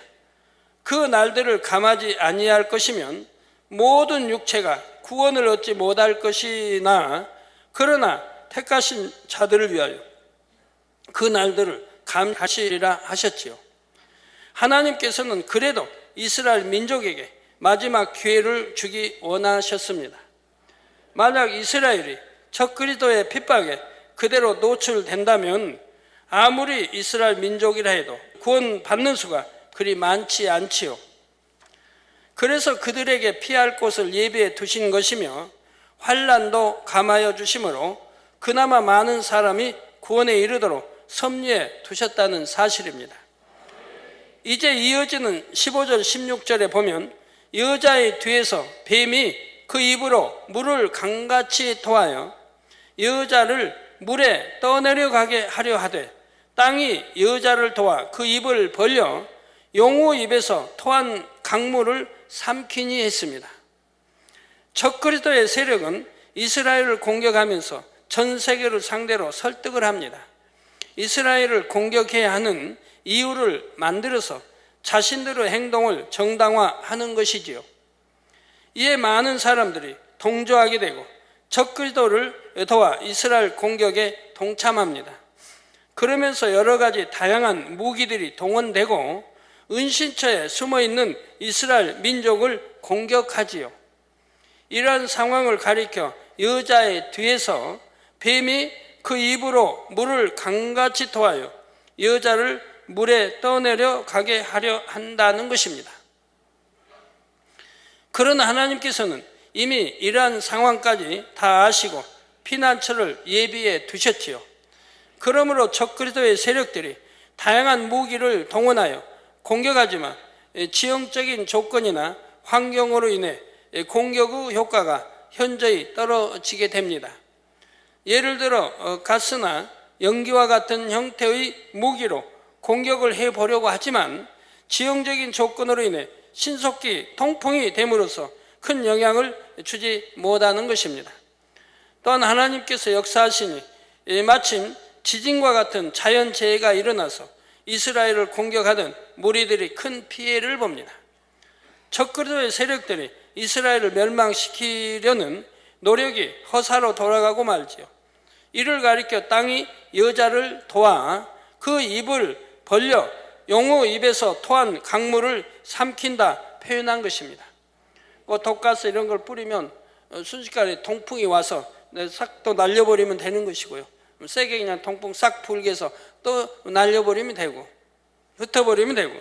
그 날들을 감하지 아니할 것이면 모든 육체가 구원을 얻지 못할 것이나 그러나 택하신 자들을 위하여 그 날들을 감하시리라 하셨지요. 하나님께서는 그래도 이스라엘 민족에게 마지막 기회를 주기 원하셨습니다. 만약 이스라엘이 적그리스도의 핍박에 그대로 노출된다면 아무리 이스라엘 민족이라 해도 구원받는 수가 그리 많지 않지요. 그래서 그들에게 피할 곳을 예비해 두신 것이며 환난도 감하여 주심으로 그나마 많은 사람이 구원에 이르도록 섭리해 두셨다는 사실입니다. 이제 이어지는 15절 16절에 보면 여자의 뒤에서 뱀이 그 입으로 물을 강같이 토하여 여자를 물에 떠내려가게 하려 하되 땅이 여자를 도와 그 입을 벌려 용후 입에서 토한 강물을 삼키니 했습니다. 적그리스도의 세력은 이스라엘을 공격하면서 전 세계를 상대로 설득을 합니다. 이스라엘을 공격해야 하는 이유를 만들어서 자신들의 행동을 정당화하는 것이지요. 이에 많은 사람들이 동조하게 되고 적그리스도를 도와 이스라엘 공격에 동참합니다. 그러면서 여러 가지 다양한 무기들이 동원되고 은신처에 숨어있는 이스라엘 민족을 공격하지요. 이러한 상황을 가리켜 여자의 뒤에서 뱀이 그 입으로 물을 강같이 토하여 여자를 물에 떠내려 가게 하려 한다는 것입니다. 그러나 하나님께서는 이미 이러한 상황까지 다 아시고 피난처를 예비해 두셨지요. 그러므로 적그리스도의 세력들이 다양한 무기를 동원하여 공격하지만 지형적인 조건이나 환경으로 인해 공격의 효과가 현저히 떨어지게 됩니다. 예를 들어 가스나 연기와 같은 형태의 무기로 공격을 해보려고 하지만 지형적인 조건으로 인해 신속히 통풍이 됨으로써 큰 영향을 주지 못하는 것입니다. 또한 하나님께서 역사하시니 마침 지진과 같은 자연재해가 일어나서 이스라엘을 공격하던 무리들이 큰 피해를 봅니다. 적그리스도의 세력들이 이스라엘을 멸망시키려는 노력이 허사로 돌아가고 말지요. 이를 가리켜 땅이 여자를 도와 그 입을 벌려 용후 입에서 토한 강물을 삼킨다 표현한 것입니다. 독가스 이런 걸 뿌리면 순식간에 통풍이 와서 싹 또 날려버리면 되는 것이고요. 세게 그냥 통풍 싹 불게 해서 또 날려버리면 되고 흩어버리면 되고.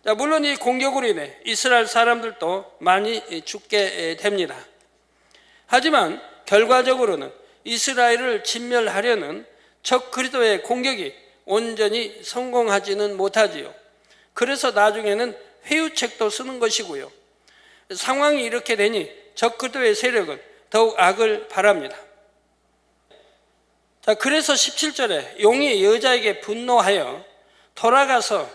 자, 물론 이 공격으로 인해 이스라엘 사람들도 많이 죽게 됩니다. 하지만 결과적으로는 이스라엘을 진멸하려는 적 그리스도의 공격이 온전히 성공하지는 못하지요. 그래서 나중에는 회유책도 쓰는 것이고요. 상황이 이렇게 되니 적 그리스도의 세력은 더욱 악을 바랍니다. 자, 그래서 17절에 용이 여자에게 분노하여 돌아가서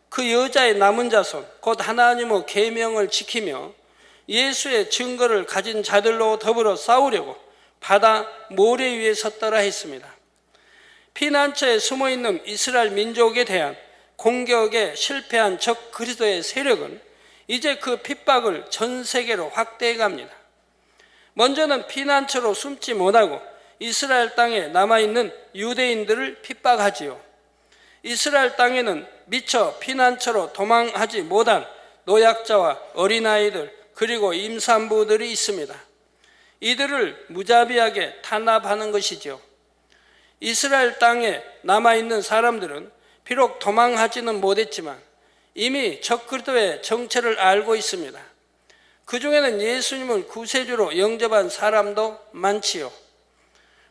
그 여자의 남은 자손 곧 하나님의 계명을 지키며 예수의 증거를 가진 자들로 더불어 싸우려고 바다 모래 위에 섰더라 했습니다. 피난처에 숨어있는 이스라엘 민족에 대한 공격에 실패한 적 그리스도의 세력은 이제 그 핍박을 전 세계로 확대해 갑니다. 먼저는 피난처로 숨지 못하고 이스라엘 땅에 남아있는 유대인들을 핍박하지요. 이스라엘 땅에는 미처 피난처로 도망하지 못한 노약자와 어린아이들 그리고 임산부들이 있습니다. 이들을 무자비하게 탄압하는 것이죠. 이스라엘 땅에 남아있는 사람들은 비록 도망하지는 못했지만 이미 적 그리스도의 정체를 알고 있습니다. 그 중에는 예수님을 구세주로 영접한 사람도 많지요.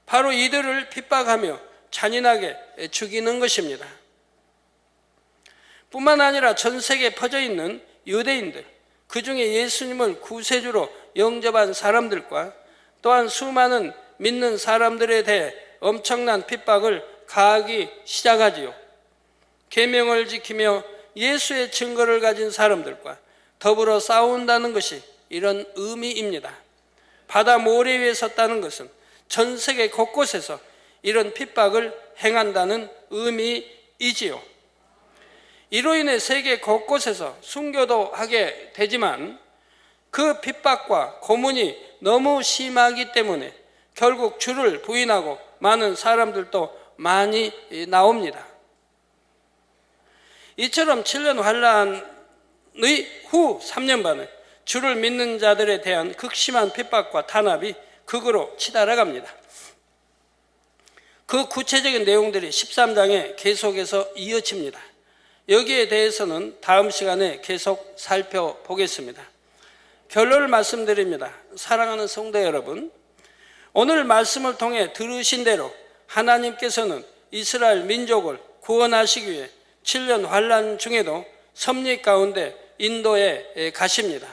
바로 이들을 핍박하며 잔인하게 죽이는 것입니다. 뿐만 아니라 전 세계에 퍼져 있는 유대인들, 그 중에 예수님을 구세주로 영접한 사람들과 또한 수많은 믿는 사람들에 대해 엄청난 핍박을 가하기 시작하지요. 계명을 지키며 예수의 증거를 가진 사람들과 더불어 싸운다는 것이 이런 의미입니다. 바다 모래 위에 섰다는 것은 전 세계 곳곳에서 이런 핍박을 행한다는 의미이지요. 이로 인해 세계 곳곳에서 순교도 하게 되지만 그 핍박과 고문이 너무 심하기 때문에 결국 주를 부인하고 많은 사람들도 많이 나옵니다. 이처럼 7년 환란의 후 3년 반은 주를 믿는 자들에 대한 극심한 핍박과 탄압이 극으로 치달아갑니다. 그 구체적인 내용들이 13장에 계속해서 이어집니다. 여기에 대해서는 다음 시간에 계속 살펴보겠습니다. 결론을 말씀드립니다. 사랑하는 성도 여러분, 오늘 말씀을 통해 들으신 대로 하나님께서는 이스라엘 민족을 구원하시기 위해 7년 환란 중에도 섭리 가운데 인도해 가십니다.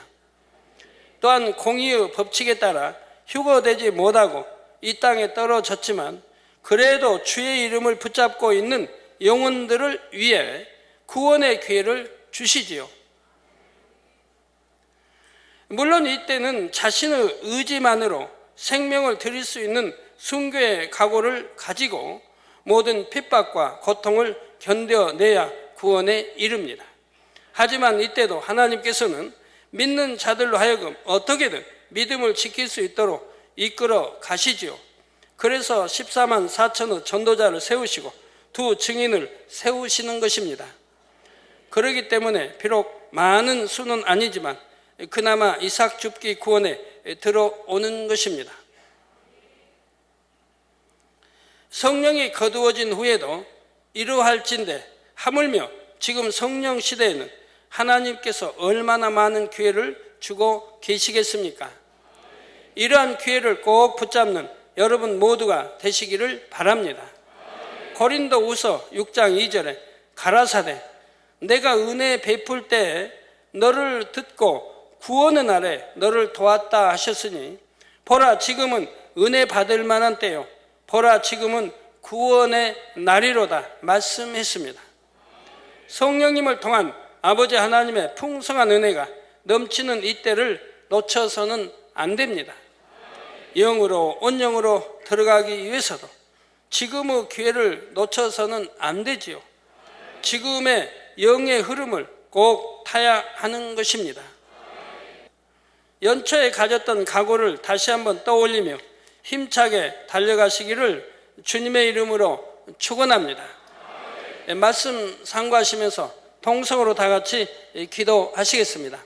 또한 공의의 법칙에 따라 휴거되지 못하고 이 땅에 떨어졌지만 그래도 주의 이름을 붙잡고 있는 영혼들을 위해 구원의 기회를 주시지요. 물론 이때는 자신의 의지만으로 생명을 드릴 수 있는 순교의 각오를 가지고 모든 핍박과 고통을 견뎌내야 구원에 이릅니다. 하지만 이때도 하나님께서는 믿는 자들로 하여금 어떻게든 믿음을 지킬 수 있도록 이끌어 가시지요. 그래서 14만 4천의 전도자를 세우시고 두 증인을 세우시는 것입니다. 그렇기 때문에 비록 많은 수는 아니지만 그나마 이삭 줍기 구원에 들어오는 것입니다. 성령이 거두어진 후에도 이러할진대 하물며 지금 성령 시대에는 하나님께서 얼마나 많은 기회를 주고 계시겠습니까? 이러한 기회를 꼭 붙잡는 여러분 모두가 되시기를 바랍니다. 고린도후서 6장 2절에 가라사대 내가 은혜 베풀 때에 너를 듣고 구원의 날에 너를 도왔다 하셨으니 보라 지금은 은혜 받을 만한 때요 보라 지금은 구원의 날이로다 말씀했습니다. 성령님을 통한 아버지 하나님의 풍성한 은혜가 넘치는 이때를 놓쳐서는 안 됩니다. 영으로 온영으로 들어가기 위해서도 지금의 기회를 놓쳐서는 안 되지요. 지금의 영의 흐름을 꼭 타야 하는 것입니다. 연초에 가졌던 각오를 다시 한번 떠올리며 힘차게 달려가시기를 주님의 이름으로 축원합니다. 말씀 상고하시면서 통성으로 다 같이 기도하시겠습니다.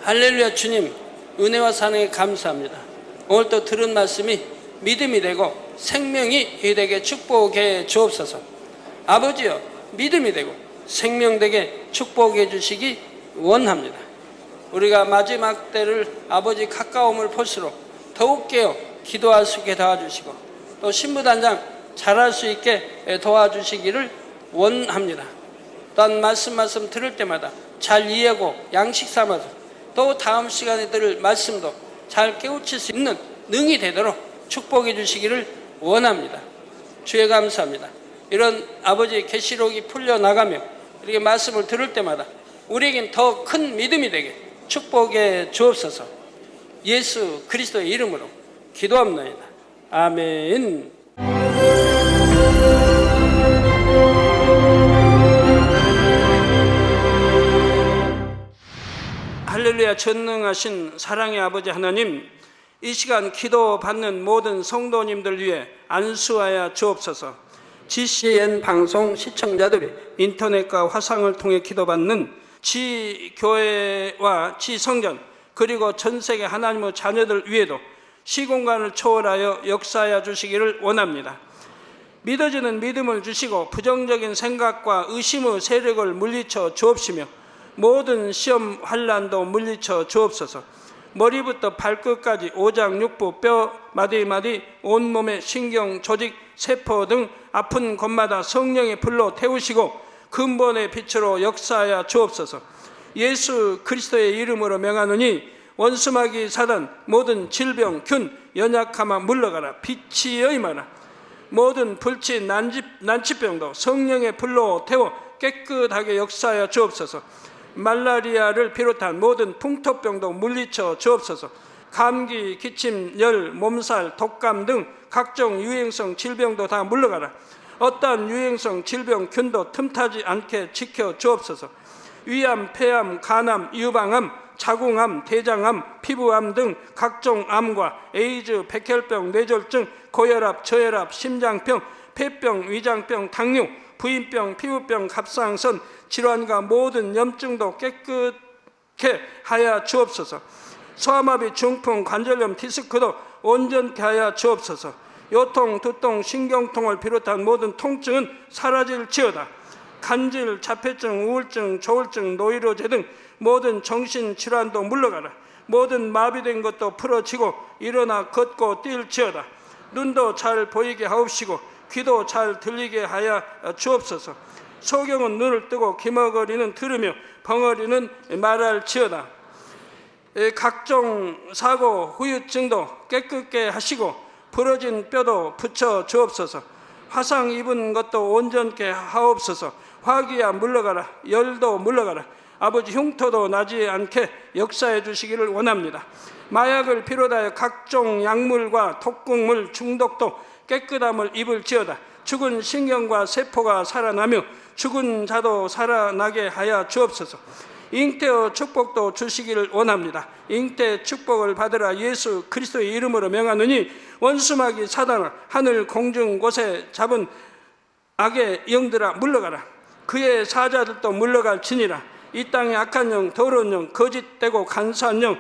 할렐루야. 주님, 은혜와 사랑에 감사합니다. 오늘 또 들은 말씀이 믿음이 되고 생명이 되게 축복해 주옵소서. 아버지여, 믿음이 되고 생명되게 축복해 주시기 원합니다. 우리가 마지막 때를 아버지 가까움을 볼수록 더욱 깨어 기도할 수 있게 도와주시고 또 신부단장 잘할 수 있게 도와주시기를 원합니다. 또한 말씀 들을 때마다 잘 이해하고 양식 삼아서 또 다음 시간에 들을 말씀도 잘 깨우칠 수 있는 능이 되도록 축복해 주시기를 원합니다. 주에 감사합니다. 이런 아버지의 계시록이 풀려나가며 이렇게 말씀을 들을 때마다 우리에겐 더 큰 믿음이 되게 축복해 주옵소서. 예수 그리스도의 이름으로 기도합니다. 아멘. 할렐루야. 전능하신 사랑의 아버지 하나님, 이 시간 기도받는 모든 성도님들 위해 안수하여 주옵소서. GCN 방송 시청자들이 인터넷과 화상을 통해 기도받는 지교회와 지성전 그리고 전세계 하나님의 자녀들 위에도 시공간을 초월하여 역사하여 주시기를 원합니다. 믿어지는 믿음을 주시고 부정적인 생각과 의심의 세력을 물리쳐 주옵시며 모든 시험 환난도 물리쳐 주옵소서. 머리부터 발끝까지 오장육부 뼈 마디마디 온몸의 신경 조직 세포 등 아픈 곳마다 성령의 불로 태우시고 근본의 빛으로 역사하여 주옵소서. 예수 그리스도의 이름으로 명하노니 원수마귀 사단 모든 질병 균 연약함아 물러가라. 빛이 임하라. 모든 불치 난치병도 성령의 불로 태워 깨끗하게 역사하여 주옵소서. 말라리아를 비롯한 모든 풍토병도 물리쳐 주옵소서. 감기, 기침, 열, 몸살, 독감 등 각종 유행성 질병도 다 물러가라. 어떠한 유행성 질병 균도 틈타지 않게 지켜 주옵소서. 위암, 폐암, 간암, 유방암, 자궁암, 대장암, 피부암 등 각종 암과 에이즈, 백혈병, 뇌졸중, 고혈압, 저혈압, 심장병, 폐병, 위장병, 당뇨, 부인병, 피부병, 갑상선 질환과 모든 염증도 깨끗게 하여 주옵소서. 소아마비, 중풍, 관절염, 디스크도 온전케 하여 주옵소서. 요통, 두통, 신경통을 비롯한 모든 통증은 사라질지어다. 간질, 자폐증, 우울증, 조울증, 노이로제 등 모든 정신질환도 물러가라. 모든 마비된 것도 풀어지고 일어나 걷고 뛸지어다. 눈도 잘 보이게 하옵시고 귀도 잘 들리게 하여 주옵소서. 소경은 눈을 뜨고 기머거리는 들으며 벙어리는 말할지어다. 각종 사고 후유증도 깨끗게 하시고 부러진 뼈도 붙여 주옵소서. 화상 입은 것도 온전케 하옵소서. 화기야 물러가라. 열도 물러가라. 아버지 흉터도 나지 않게 역사해 주시기를 원합니다. 마약을 비롯하여 각종 약물과 독극물 중독도 깨끗함을 입을지어다. 죽은 신경과 세포가 살아나며 죽은 자도 살아나게 하여 주옵소서. 잉태의 축복도 주시기를 원합니다. 잉태 축복을 받으라. 예수 그리스도의 이름으로 명하노니 원수마귀 사단아 하늘 공중 곳에 잡은 악의 영들아 물러가라. 그의 사자들도 물러갈지니라. 이 땅의 악한 영, 더러운 영, 거짓되고 간사한 영,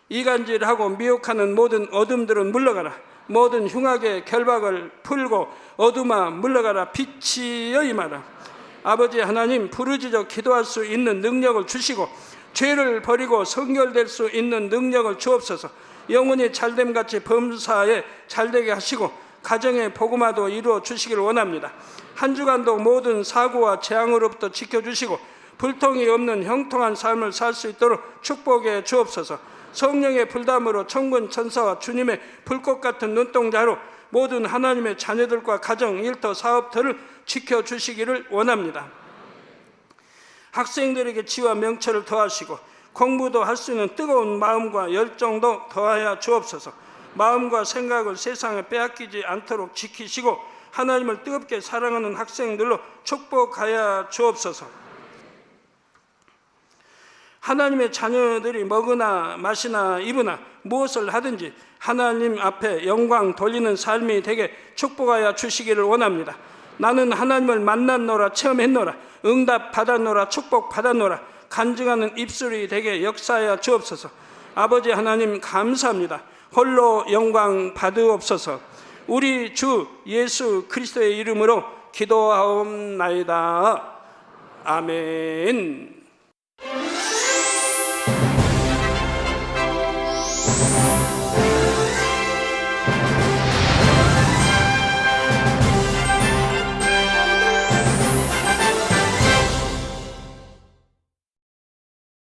이간질하고 미혹하는 모든 어둠들은 물러가라. 모든 흉악의 결박을 풀고 어둠아 물러가라. 빛이 임하라. 아버지 하나님, 부르짖어 기도할 수 있는 능력을 주시고 죄를 버리고 성결될 수 있는 능력을 주옵소서. 영혼이 잘됨같이 범사에 잘되게 하시고 가정의 복음화도 이루어 주시기를 원합니다. 한 주간도 모든 사고와 재앙으로부터 지켜주시고 불통이 없는 형통한 삶을 살 수 있도록 축복해 주옵소서. 성령의 불담으로 천군 천사와 주님의 불꽃 같은 눈동자로 모든 하나님의 자녀들과 가정, 일터, 사업터를 지켜주시기를 원합니다. 학생들에게 지와 명철을 더하시고 공부도 할 수 있는 뜨거운 마음과 열정도 더하여 주옵소서. 마음과 생각을 세상에 빼앗기지 않도록 지키시고 하나님을 뜨겁게 사랑하는 학생들로 축복하여 주옵소서. 하나님의 자녀들이 먹으나 마시나 입으나 무엇을 하든지 하나님 앞에 영광 돌리는 삶이 되게 축복하여 주시기를 원합니다. 나는 하나님을 만났노라, 체험했노라, 응답 받았노라, 축복 받았노라, 간증하는 입술이 되게 역사하여 주옵소서. 아버지 하나님 감사합니다. 홀로 영광 받으옵소서. 우리 주 예수 그리스도의 이름으로 기도하옵나이다. 아멘.